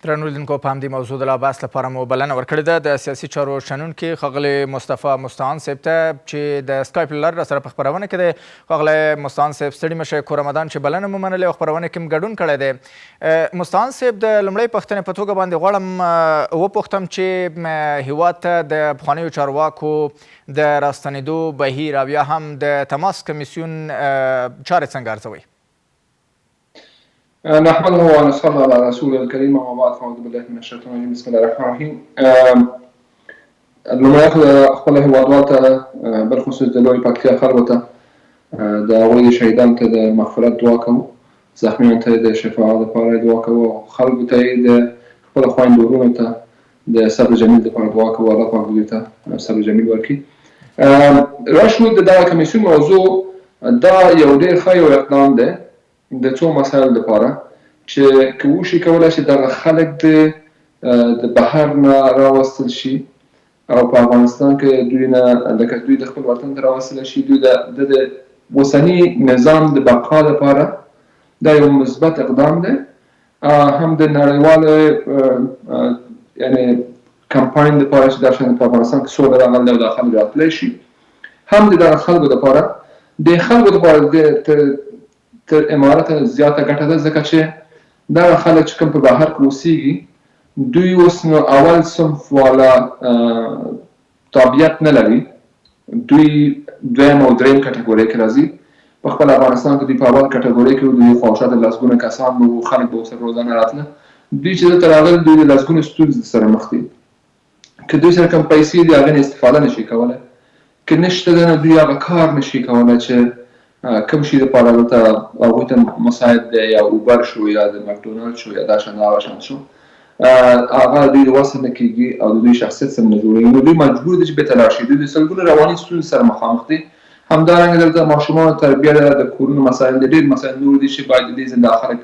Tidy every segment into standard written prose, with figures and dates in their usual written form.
درنو لیدونکو په همدې موضوع د لا بحث لپاره مو بلنه ورکړې ده د سیاسي چارو شنونکي ښاغلي مصطفی مستعان صاحب ته چې د سکایپ له لارې راسره په خپرونه کې دی. ښاغلی مستعان صاحب ستړي مه شئ، کور رمضان چې بلنه مو منلې او خپرونه کې م ګډون کړی دی. مستعان صاحب د لومړۍ پوښتنې په توګه باندې غواړم وپوښتم چې هیواد ته د پخوانیو چارواکو د راستنېدو بهیر او یا هم د تماس کمیسیون چارې څنګه ارزوئ؟ نحمده ونصلي على رسول الكريم وما بعد فأعوذ بالله من الشيطان الرجيم بسم الله الرحمن الرحيم. لومړی خپل هیوادوال ته بالخصوص د لویې پکتیا خلکو ته د هغوی د شهیدانو ته د مغفرت دعا کوو، زخمیانو ته د شفا لپاره دعا کوو، خلکو ته یې د خپلو خویندو ورونو ته د صبر جمیل لپاره دعا کوو، الله پاک دوی ته صبر جمیل ورکړي. راشو د دغه کمیسیون موضوع دا یو ډېر ښه یو اقدام دی د څو مسایل لپاره چې که وشي کولی شي دغه خلک د بهر نه راوستل شي او په افغانستان کې دوی نه لکه دوی د خپل وطن ته راوستل شي. دوی د اوسني نظام د بقا لپاره دا یو مثبت اقدام دی. هم د نړیوال یعنی کمپاین لپاره چې دا شان په افغانستان کې سوله راغلی او دا خلک راتلی شي، هم د دغه خلکو لپاره د خلکو لپاره تر امارت زیاته ګټه ده، ځکه چې دغه خلک چې کوم په بهر کې اوسېږي دوی اوس نو اول صنف والا تابعیت نه لري، دوی دویم او دریم کټګورۍ کې راځي. په خپل افغانستان کې دوی په اول کټګورۍ کې دوی خواوشاته لسګونه کسان وو، خلک به ورسره روزانه راتله. دوی چې دلته راغلي دوی د لسګونو ستونزې سره مخ دي. که دوی سره کوم پیسې دي هغې نه استفاده نشي کولی، که نشته ده نو دوی هغه کار نشي کولی چې کوم شي دپاره دلته هغوی ته مساعد دی، یا اوبر شو یا د مکډونالډ شو یا دا شان هغه شان شو، هغه دوی د وسه نه کېږي او د دوی شخصیت سره نه جوړېږي. نو دوی مجبور دي چې بېرته لاړ شي. دوی د سلګونو رواني ستونزې سره مخامخ دي. همدارنګه دلته ماشومانو تربیه ده، د کورونو مسایل دي، ډېر مسایل نور دي چې باید د دې ځای دا خلک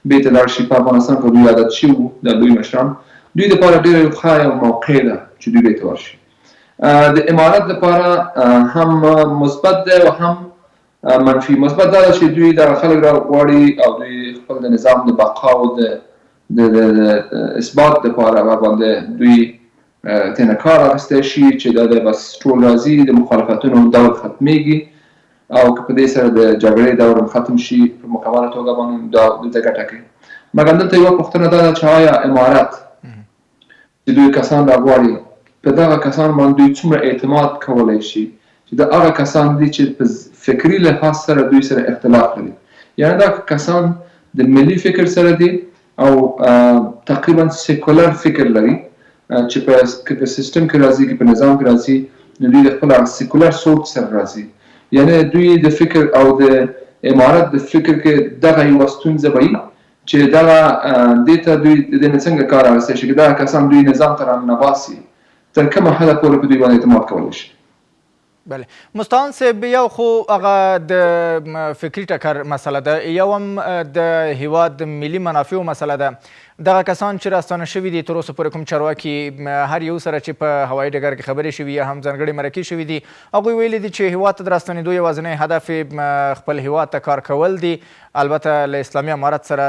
بېرته لاړ شي. په افغانستان کې دوی عادت شوي وو، د لوی مشران دوی دپاره ډېره ښه یو موقع ده چې دوی بېرته ورشي. د امارت دپاره هم مثبت دی او هم منفي. مثبت دا ده چې دوی دغه خلک راغواړي او دوی خپل د نظام د بقا او د اثبات دپاره ورباندې دوی ترېنه کار اخیستی شي چې دا دی بس ټول راځي، د مخالفتونو دور ختمیږي او که په دې سره د جګړې دور هم ختم شي په مکمله توګه باندې دا دلته ګټه کوي. مګر دلته یوه پوښتنه دا ده چې آیا امارت چې دوی کسان راغواړي په دغه کسان باندې دوی څومره اعتماد کولی شي چې د هغه کسان دي چې په فکري لحاظ سره دوی سره اختلاف لري، یعنی دا کسان د ملي فکر سره دي او تقریبا سیکولر فکر لري چې په سیستم کې راځي، کې په نظام کې راځي، نو دوی د خپل سیکولر سوچ سره راځي. یعنی دوی د فکر او د امارت د فکر کې دغه یوه ستونزه به وي چې دغه دې ته دوی د دې نه څنګه کار اخیستی شي، چې دغه کسان دوی نظام ته راننباسي، تر کومه حده پورې په دوی باندې اعتماد کولی شي. بله مستعان صاحب، یو خو هغه د فکري ټکر مسله ده، یو هم د هیواد د ملي منافعو مسله ده. دغه کسان چې راستانه شوي دي تر اوسه پورې کوم چارواکي هر یو سره چې په هوایي ډګر کې خبرې شوي یا هم ځانګړي مرکې شوي دي، هغوی ویلي دي چې هیواد ته د راستنېدو یوازینی هدف خپل هیواد ته کار کول دي، البته له اسلامي امارت سره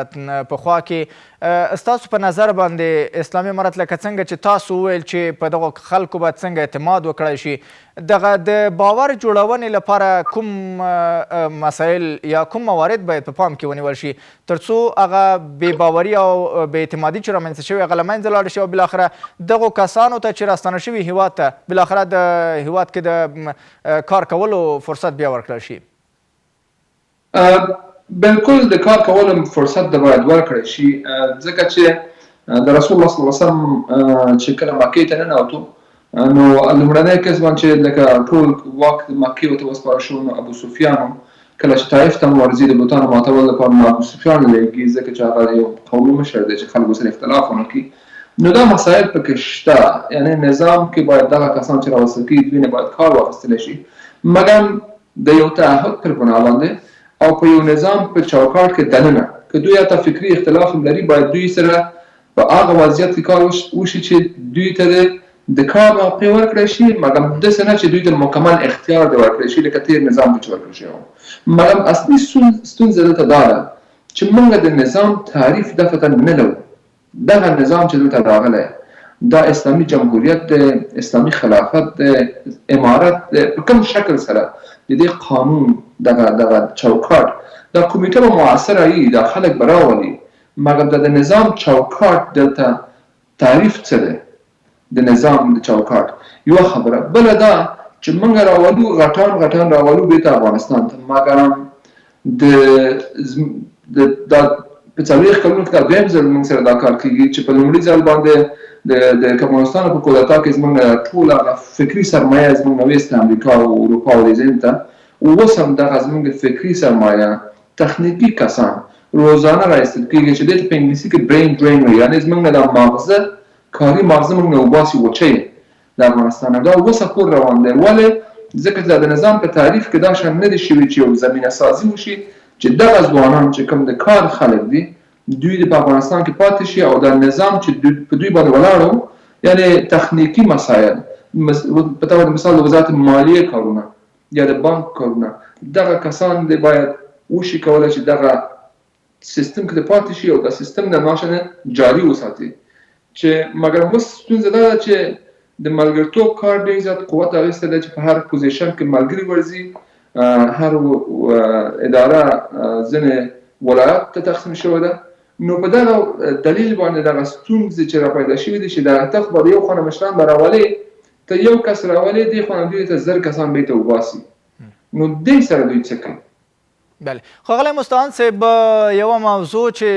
پخوا کې. ستاسو په نظر باندې اسلامي امارت لکه څنګه چې تاسو وویل چې په دغو خلکو باید څنګه اعتماد وکړی شي، دغه د باور جوړونې لپاره کوم مسایل یا کوم موارد باید په پام کې ونیول شي تر څو هغه بې باوري او بې اعتمادي چې رامنځته شوې هغه له منځه لاړه شي او بالاخره دغو کسانو ته چې راستانه شوي هیواد ته بالاخره د هیواد کې د کار کولو فرصت بیا ورکړل شي؟ بالکل د کار کولو فرصت د باید ورکړی شي، ځکه چې د رسول الله صلی الله علیه وسلم چې کله مکې ته ننوتو نو لومړنی کس باندې چې لکه ټول واک د مکې ورته وسپارل شو، نو ابو سفیان هم کله چې طایف ته ورځي د بوتانو ماتولو لپاره نو ابو سفیان لېږي، ځکه چې هغه یو قومي مشر دی چې خلکو سره اختلاف ونه کړي. نو دا مسایل پکې شته، یعنی نظام کې باید دغه کسان چې راوستل کېږي دوی نه باید کار واخیستلی شي، مګر د یو تعهد پر بنا باندې او په یو نظام په چوکاټ کې دننه که دوی حتی فکري اختلاف هم لري باید دوی سره په هغه وضعیت کې کار وشي چې دوی ته د کار موقع ورکړی شي، مګر داسې نه چې دوی ته مکمل اختیار د ورکړی شي لکه تېر نظام کې چې ورکړل شوی و. مګر اصلي ستونزه دلته دا ده چې موږ د نظام تعریف دفعتا نه لرو. دغه نظام چې دلته راغلی دا اسلامي جمهوریت دی، اسلامي خلافت دی، امارت دی، په کوم شکل سره د دې قانون دغه چوکاټ دا کمیټه به معاصره وي، دا خلک به راولي، مګر د نظام چوکاټ دلته تعریف څه دی د نظام د چوکاټ. یوه خبره. بله دا چې موږ راولو غټان راولو بیرته افغانستان ته، مګر دا په 40 کلونو کې دا دویم ځل موږ سره دا کار کېږي چې په لومړي ځل باندې د کمونستانو په کودتا کې زموږ ټوله هغه فکري سرمایه زموږ نه ویسته امریکا او اروپا او دې ځایونو ته، اوس هم دغه زموږ فکري سرمایه تخنیکي کسان روزانه راایستل کېږي چې دې ته په انګلیسي کې برین ډرین وایي، یعنې زموږ نه دا ماغزه کاري ماغزه موږ نه وباسي وچوي د افغانستان. دا اوسه پورې روان دی. ولې؟ ځکه چې د نظام په تعریف کې دا شان نه دي شوي چې یو زمینه سازي وشي چې دغه ځوانان چې کوم د کار خلک دي دوی په افغانستان کې پاتې شي او دا نظام چې په دوی باندې ولاړ یعنی تخنیکی مسایل په توګه د مثال د وزارت مالیې کارونه یا د بانک کارونه دغه کسان دی باید وشي کولی چې دغه سیستم کې پاتې شي او دا سیستم د ماشنه جاری وساتي. چې مګر موږ ستونزه دا ده چې د ملګرتوب کار ډېر زیات قوت اخیستی دی چې په هر پوزیشن کې ملګري ورځي، هر اداره ځینې ولایت ته تقسیم شوې ده. نو په دغه دلیل باندې دغه ستونزې چې را پیدا شوي دي چې دغه تخت به د یو خوا نه مشران به راولي، ته یو کس راولي دې خوا نه دوی ته 1000 کسان بیرته وباسي، نو دې سره دوی څه کوي؟ بله. ښاغلی مستعان صاحب، یوه موضوع چې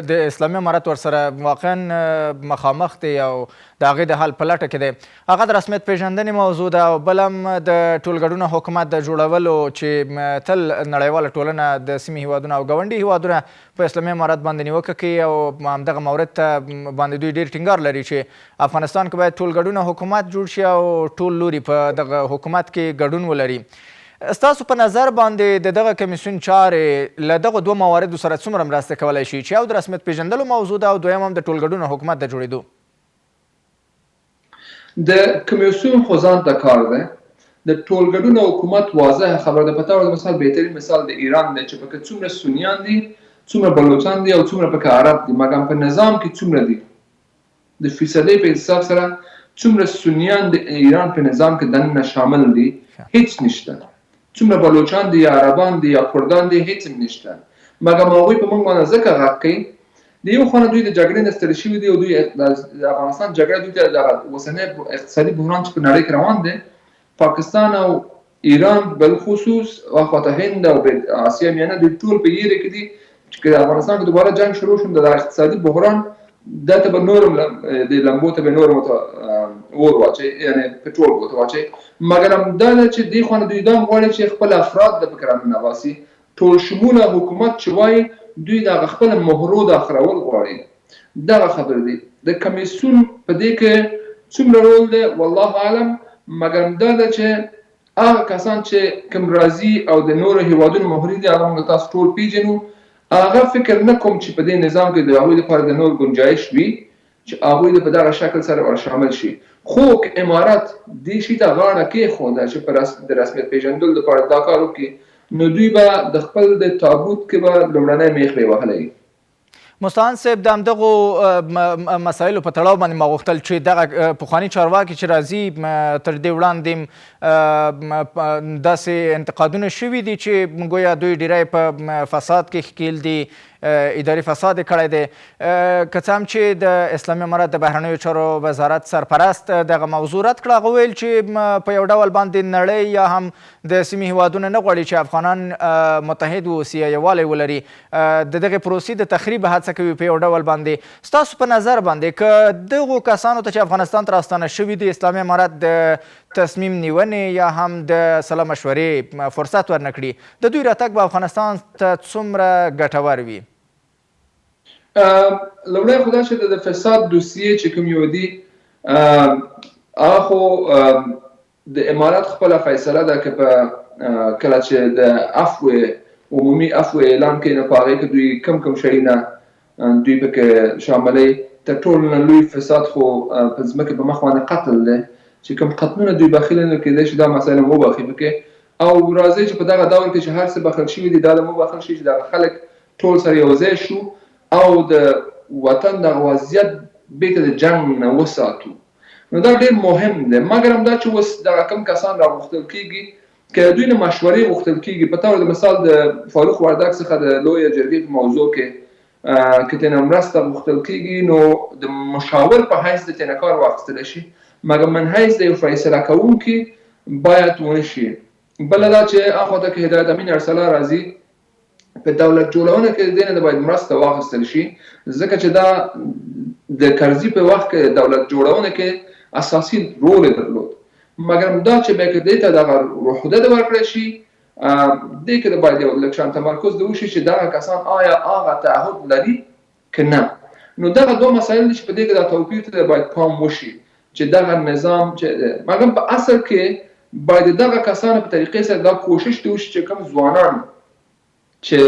د اسلامي امارت ورسره واقعا مخامخ دی او د هغې د حل په لټه کې دی، هغه د رسمیت پېژندنې موضوع ده او بل هم د ټولګډونه حکومت د جوړولو چې تل نړیواله ټولنه د سیمې هیوادونه او ګاونډي هیوادونه په اسلامي امارت باندې نیوکه کوي او همدغه مورد ته باندې دوی ډېر ټینګار لري چې افغانستان کې باید ټولګډونه حکومت جوړ شي او ټول لوري په دغه حکومت کې ګډون ولري. ستاسو په نظر باندې د دغه کمیسیون چارې له دغو دوه مواردو سره څومره مرسته کولی شي چې یو د رسمیت پېژندلو موضوع ده او دویم هم د ټولګډونه حکومت د جوړېدو؟ د کمیسیون خو ځان ته کار دی. د ټولګډونه حکومت واضح خبره ده. په طور د مثال بهترین مثال د ایران دی چې پکې څومره سنیان دي، څومره بلوچان دي او څومره پکې عرب دي، مګر په نظام کې څومره دي د فیصدۍ په حساب سره څومره سنیان د ایران په نظام کې دننه شامل دي هیڅ نشته، څومره بلوچان دي یا عربان دي یا کردان دي هیڅ هم نشته، مګر هغوی په موږ باندې ځکه غږ کوي. د یو خوا نه دوی د جګړې نه ستړي شوي دي او دوی د افغانستان جګړه دوی ته د اوسنی اقتصادي بحران چې په نړۍ کې روان دی، پاکستان او ایران بالخصوص واخواته هند او اسیا میانه دوی ټول په یېره کې دي چې د افغانستان کې دوباره جنګ شروع شو د اقتصادي بحران دا ته به نورم د لمبو ته به نورم اور واچوي، یعنې پټرول به ورته واچوي، مګر همدا ده چې دې خوا نه دوی دا هم غواړي چې خپل افراد د پکې راننباسي. ټول شموله حکومت چې وایي دوی د هغه خپل مهرو د اخرول غواړي. دغه خبرې دي. د کمیسیون په دې کې څومره رول دی والله اعلم، مګر همدا ده چې هغه کسان چې کوم راځي او د نورو هیوادونو مهرې دي هغه موږ تاسو ټول پیژنو. هغه فکر نه کوم چې په دې نظام کې د هغوی لپاره د نور ګنجایش وي چې هغوی په دغه شکل سره ور شامل شي. خو که امارت دې شي ته غاړه کېښوده چې د رسمیت پېژندلو لپاره دا کار وکړي، نو دوی به د خپل د تابوت کې به لومړنی میخ به یې وهلی. مستعان صاحب، د همدغو مسایلو په تړاو باندې ما غوښتل چې دغه پخواني چارواکي چې راځي تر دې وړاندې داسې انتقادونه شوي دي چې ګویا دوی ډیری په فساد کې ښکیل دي، اداري فساد یې کړی دی. که څه هم چې د اسلامي امارت د بهرنیو چارو وزارت سرپرست دغه موضوع رد کړه، هغه ویل چې په یو ډول باندې نړۍ یا هم د سیمې هیوادونه نه غواړي چې افغانان متحد واوسي یا یووالی ولري، د دغې پروسې د تخریب هڅه کوي په یو ډول باندې. ستاسو په نظر باندې که دغو کسانو ته چې افغانستان ته راستانه شوي دي اسلامي امارت د تصمیم نیونې یا هم د سلا مشورې فرصت ورنه کړي، د دوی راتګ به افغانستان ته څومره ګټور وي؟ لومړی خو دا چې د فساد دوسیې چې کوم یو دي هغه خو د امارت خپله فیصله ده که په کله چې د عفو عمومي عفو اعلان کوي نو په هغې کې دوی کم شیونه دوی پکې شاملوي. تر ټولو نه لوی فساد خو په ځمکې په مخ باندې قتل دی چې کوم قتلونه دوی بخیل نه کېدای شي دا مسایل هم وبخي پکې، او راځئ چې په دغه دور کې چې هر څه بخښل شوي دي دا هم وبخښل شي چې دغه خلک ټول سره یو ځای شو او د وطن د وضعیت بیرته د جنګ نه وساتو. نو دا ډېر مهم دی. مګر همدا چې اوس دغه کوم کسان راغوښتل کېږي که دوی نه مشورې غوښتل کېږي، په طور د مثال د فاروق وردګ څخه د لویې جرګې په موضوع کې که ترېنه مرسته غوښتل کېږي نو د مشاور په حیث د ترېنه کار واخیستلی شي، مګر من حیث د یو فیصله کوونکي باید ونه شي. بله دا چې اخواته که هدایت امین ارسلا راځي په دولت جوړونه کې د دې نه باید مرسته واخیستل شي، ځکه چې دا د کرزي په وخت کې دولت جوړونه کې اساسي رول درلود. مګر دا چې بیا که دې ته دغه روحده ورکړی شي، دې کې د باید یو لږ شان تمرکز د وشي چې دغه کسان آیا هغه تعهد لري که نه. نو دغه دوه مسایل دي چې په دې کې دا توپیر ته باید پام وشي چې دغه نظام چې مګر په اصل کې باید دغه کسانو په طریقې سره دا کوشش دی وشي چې کوم ځوانان چې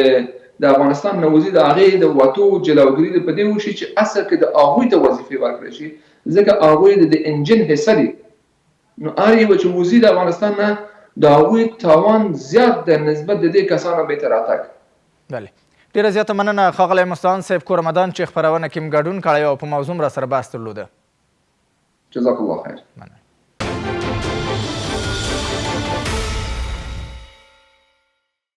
د افغانستان نه وځي د هغې د وتو جلوګیري په دې وشي چې اصل کې د هغوی ته وظیفې ورکړی شي، ځکه هغوی د انجن حصه دي. نو هر یو چې وځي د افغانستان نه د هغوی تاوان زیات دی نسبت د دې کسانو بېرته راتګ. بله، ډېره زیاته مننه ښاغلی مستعان صاحب کورمدان چې خپرونه کې م ګډون کړی او په موضوع را سره بحث درلوده. جزاک الله خیر. مننه.